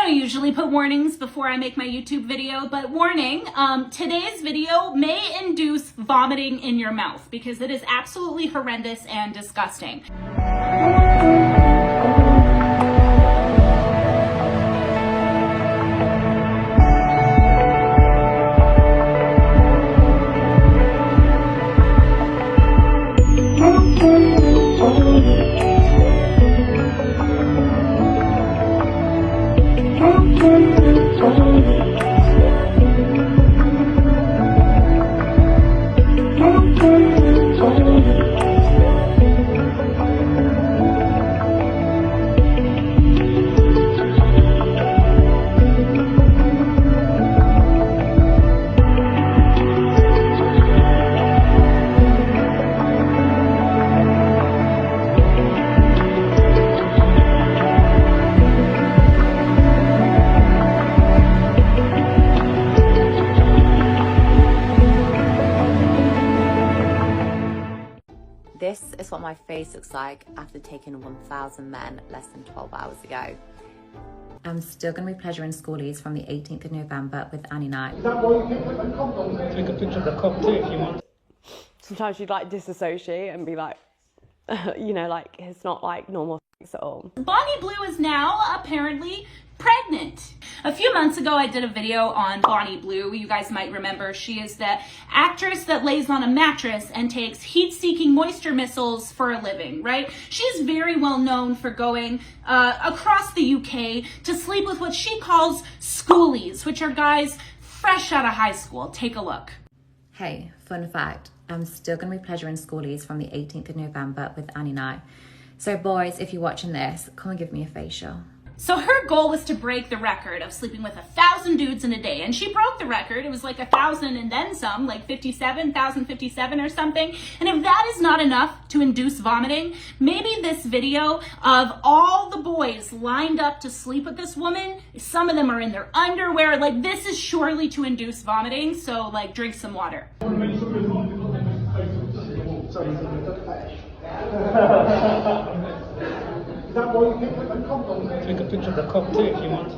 don't usually put warnings before I make my YouTube video, but warning, today's video may induce vomiting in your mouth because it is absolutely horrendous and disgusting. This is what my face looks like after taking 1,000 men less than 12 hours ago. I'm still going to be pleasuring schoolies from the 18th of November with Annie Knight. Is that why you picked up the cock on? Take a picture of the cock too if you want. Sometimes you'd like disassociate and be like, you know, like it's not like normal sex at all. Bonnie Blue is now apparently pregnant. A few months ago, I did a video on Bonnie Blue. You guys might remember she is the actress that lays on a mattress and takes heat-seeking moisture missiles for a living, right? She's very well known for going across the UK to sleep with what she calls schoolies, which are guys fresh out of high school. Take a look. Hey, fun fact, I'm still going to be pleasuring schoolies from the 18th of November with Annie Knight. So boys, if you're watching this, come and give me a facial. So her goal was to break the record of sleeping with 1,000 dudes in a day. And she broke the record. It was like 1,000 and then some, like 1,057 or something. And if that is not enough to induce vomiting, maybe this video of all the boys lined up to sleep with this woman, some of them are in their underwear, like this is surely to induce vomiting. So like drink some water. Is that why you picked up the cock on? Take a picture of the cock too if you want.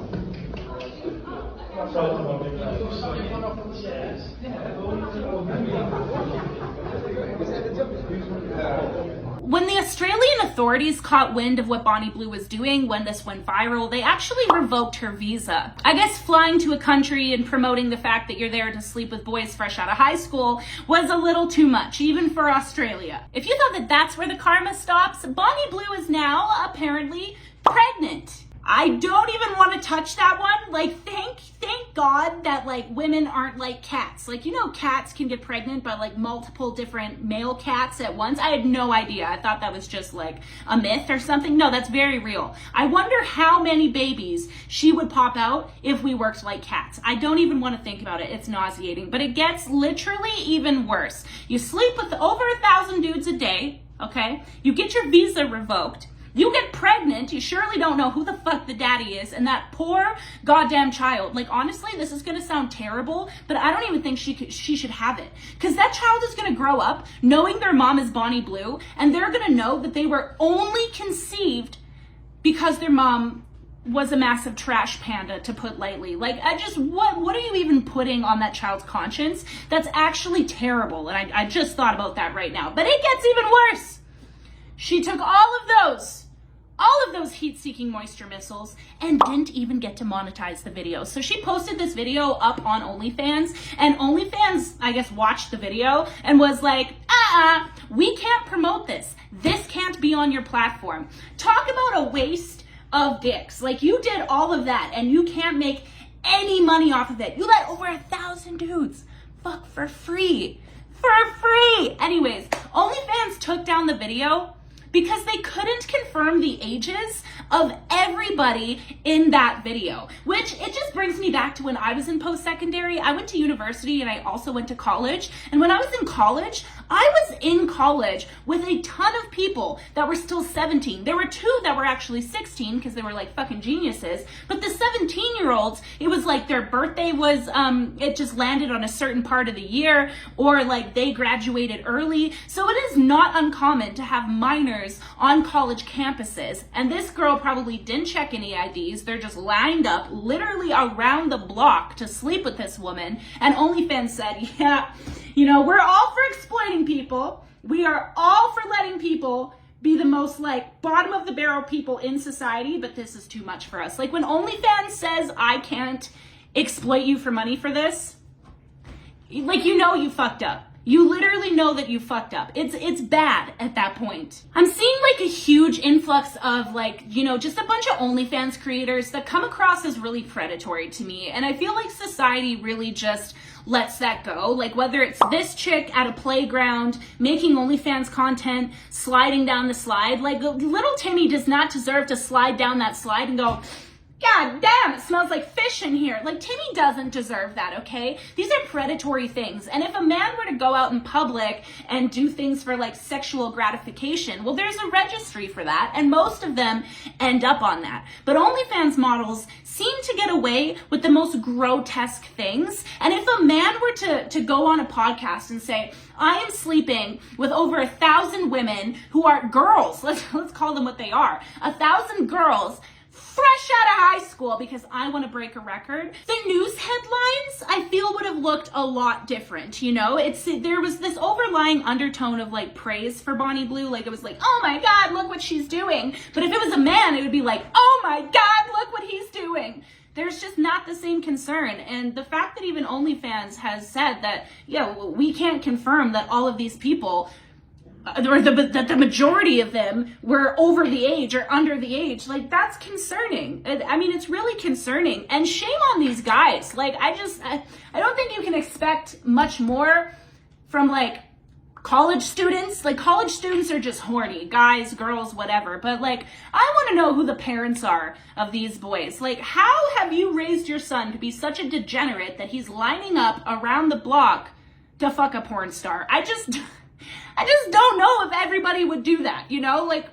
When the Australian authorities caught wind of what Bonnie Blue was doing when this went viral, they actually revoked her visa. I guess flying to a country and promoting the fact that you're there to sleep with boys fresh out of high school was a little too much, even for Australia. If you thought that that's where the karma stops, Bonnie Blue is now apparently pregnant. I don't even want to touch that one. Like, thank God that like women aren't like cats. Like, you know, cats can get pregnant by like multiple different male cats at once. I had no idea. I thought that was just like a myth or something. No, that's very real. I wonder how many babies she would pop out if we worked like cats. I don't even want to think about it. It's nauseating, but it gets literally even worse. You sleep with over 1,000 dudes a day, okay? You get your visa revoked. You get pregnant, you surely don't know who the fuck the daddy is, and that poor goddamn child. Like, honestly, this is gonna sound terrible, but I don't even think she should have it. Because that child is gonna grow up knowing their mom is Bonnie Blue, and they're gonna know that they were only conceived because their mom was a massive trash panda, to put lightly. Like, what are you even putting on that child's conscience? That's actually terrible, and I just thought about that right now. But it gets even worse. She took all of those heat-seeking moisture missiles and didn't even get to monetize the video. So she posted this video up on OnlyFans, and OnlyFans, I guess, watched the video and was like, we can't promote this. This can't be on your platform. Talk about a waste of dicks. Like, you did all of that and you can't make any money off of it. You let over 1,000 dudes fuck for free. For free! Anyways, OnlyFans took down the video because they couldn't confirm the ages of everybody in that video, which it just brings me back to when I was in post-secondary. I went to university and I also went to college. And when I was in college, I was in college with a ton of people that were still 17. There were two that were actually 16 because they were like fucking geniuses. But the 17-year-olds, it was like their birthday was, it just landed on a certain part of the year, or like they graduated early. So it is not uncommon to have minors on college campuses. And this girl probably didn't check any IDs. They're just lined up literally around the block to sleep with this woman. And OnlyFans said, yeah, you know, we're all for exploiting people. We are all for letting people be the most like bottom of the barrel people in society, but this is too much for us. Like when OnlyFans says I can't exploit you for money for this, like, you know, you fucked up. You literally know that you fucked up. It's bad at that point. I'm seeing like a huge influx of like, you know, just a bunch of OnlyFans creators that come across as really predatory to me. And I feel like society really just lets that go. Like whether it's this chick at a playground making OnlyFans content, sliding down the slide, like little Timmy does not deserve to slide down that slide and go, God damn, it smells like fish in here. Like, Timmy doesn't deserve that, okay? These are predatory things. And if a man were to go out in public and do things for, like, sexual gratification, well, there's a registry for that, and most of them end up on that. But OnlyFans models seem to get away with the most grotesque things. And if a man were to go on a podcast and say, I am sleeping with over 1,000 women who are girls, let's call them what they are, 1,000 girls, fresh out of high school because I want to break a record, the news headlines, I feel, would have looked a lot different, you know? There was this overlying undertone of like praise for Bonnie Blue, like it was like, oh my God, look what she's doing. But if it was a man, it would be like, oh my God, look what he's doing. There's just not the same concern. And the fact that even OnlyFans has said that, yeah, we can't confirm that all of these people, or that the majority of them were over the age or under the age, like that's concerning. I mean, it's really concerning, and shame on these guys. Like I don't think you can expect much more from like college students. Like college students are just horny, guys, girls, whatever. But like, I want to know who the parents are of these boys. Like, how have you raised your son to be such a degenerate that he's lining up around the block to fuck a porn star? I just don't know if everybody would do that, you know? Like,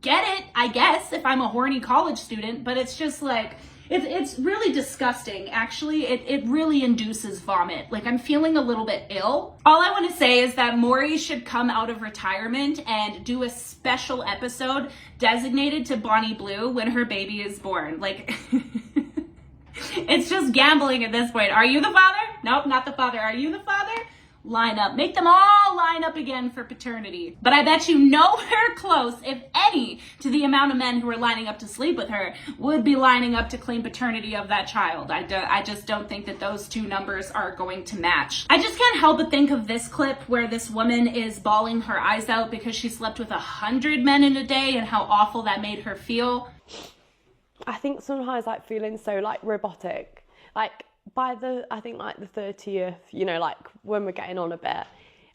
get it, I guess, if I'm a horny college student, but it's just like, it's really disgusting, actually. It really induces vomit. Like, I'm feeling a little bit ill. All I want to say is that Maury should come out of retirement and do a special episode designated to Bonnie Blue when her baby is born. Like, it's just gambling at this point. Are you the father? Nope, not the father. Are you the father? Line up. Make them all line up again for paternity. But I bet you nowhere close, if any, to the amount of men who are lining up to sleep with her would be lining up to claim paternity of that child. I just don't think that those two numbers are going to match. I just can't help but think of this clip where this woman is bawling her eyes out because she slept with 100 men in a day and how awful that made her feel. I think sometimes like feeling so like robotic, like by I think like the 30th, you know, like when we're getting on a bit,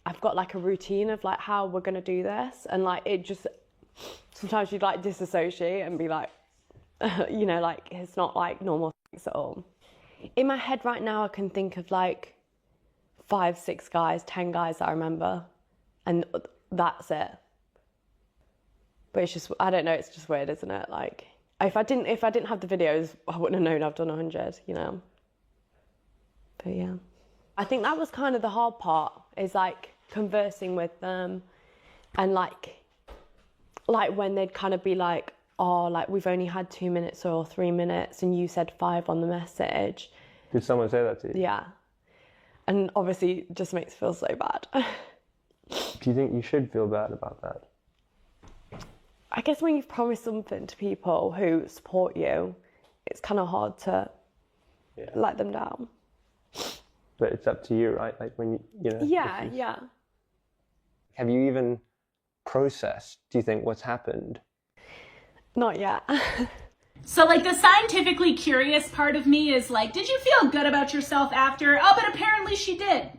I've got like a routine of like how we're going to do this. And like, it just, sometimes you'd like disassociate and be like, you know, like it's not like normal sex at all. In my head right now, I can think of like 5, 6 guys, 10 guys that I remember. And that's it. But it's just, I don't know, it's just weird, isn't it? Like, if I didn't have the videos, I wouldn't have known I've done 100, you know? But yeah, I think that was kind of the hard part, is like conversing with them, and like when they'd kind of be like, oh, like we've only had 2 minutes or 3 minutes and you said 5 on the message. Did someone say that to you? Yeah. And obviously it just makes me feel so bad. Do you think you should feel bad about that? I guess when you've promised something to people who support you, it's kind of hard to let them down. But it's up to you, right? Like when you know. Yeah, yeah. Have you even processed, do you think, what's happened? Not yet. So like the scientifically curious part of me is like, did you feel good about yourself after? Oh, but apparently she did.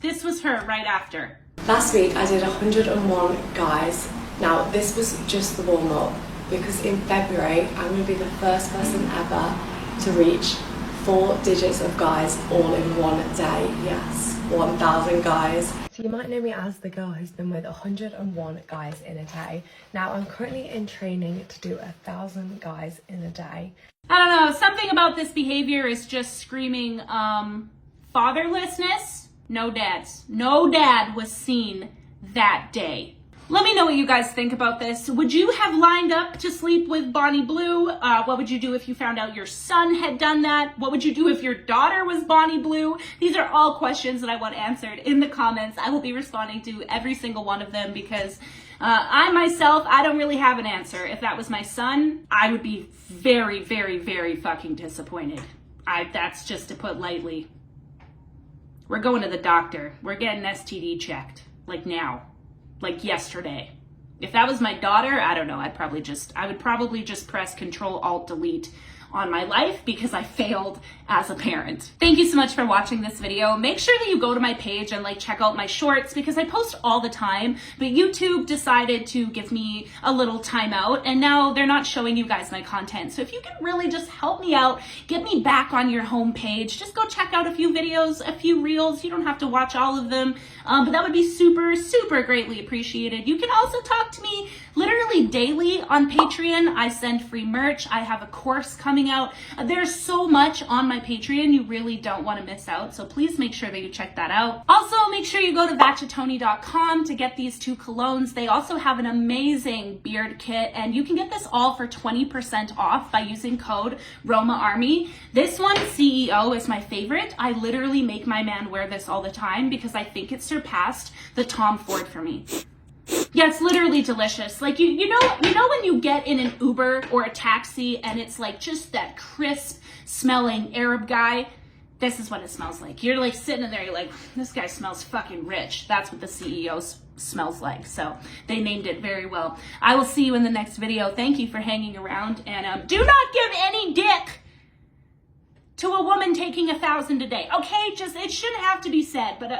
This was her right after. Last week I did 101 guys. Now this was just the warm-up, because in February I'm going to be the first person ever to reach 4 digits of guys all in one day. Yes, 1,000 guys. So you might know me as the girl who's been with 101 guys in a day. Now I'm currently in training to do 1,000 guys in a day. I don't know, something about this behavior is just screaming, fatherlessness. No dads. No dad was seen that day. Let me know what you guys think about this. Would you have lined up to sleep with Bonnie Blue? What would you do if you found out your son had done that? What would you do if your daughter was Bonnie Blue? These are all questions that I want answered in the comments. I will be responding to every single one of them because I myself, I don't really have an answer. If that was my son, I would be very, very, very fucking disappointed. That's just to put lightly. We're going to the doctor. We're getting STD checked. Like now. Like yesterday. If that was my daughter, I don't know, I would probably just press Control-Alt-Delete on my life because I failed as a parent. Thank you so much for watching this video. Make sure that you go to my page and check out my shorts because I post all the time, but YouTube decided to give me a little timeout and now they're not showing you guys my content. So if you can really just help me out, get me back on your homepage, just go check out a few videos, a few reels. You don't have to watch all of them, but that would be super, super greatly appreciated. You can also talk to me literally daily on Patreon. I send free merch. I have a course coming out. There's so much on my Patreon you really don't want to miss out, so please make sure that you check that out. Also, make sure you go to vachitoni.com to get these 2 colognes. They also have an amazing beard kit, and you can get this all for 20% off by using code ROMAARMY. This one, CEO, is my favorite. I literally make my man wear this all the time because I think it surpassed the Tom Ford for me. Yeah, it's literally delicious. Like, you know when you get in an Uber or a taxi and it's just that crisp smelling Arab guy? This is what it smells like. You're sitting in there, you're like, this guy smells fucking rich. That's what the CEO smells like. So they named it very well. I will see you in the next video. Thank you for hanging around, and do not give any dick to a woman taking 1,000 a day. Okay, it shouldn't have to be said, but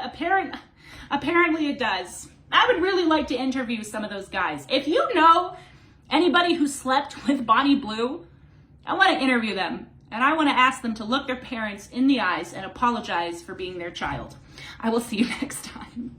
apparently it does. I would really like to interview some of those guys. If you know anybody who slept with Bonnie Blue, I want to interview them. And I want to ask them to look their parents in the eyes and apologize for being their child. I will see you next time.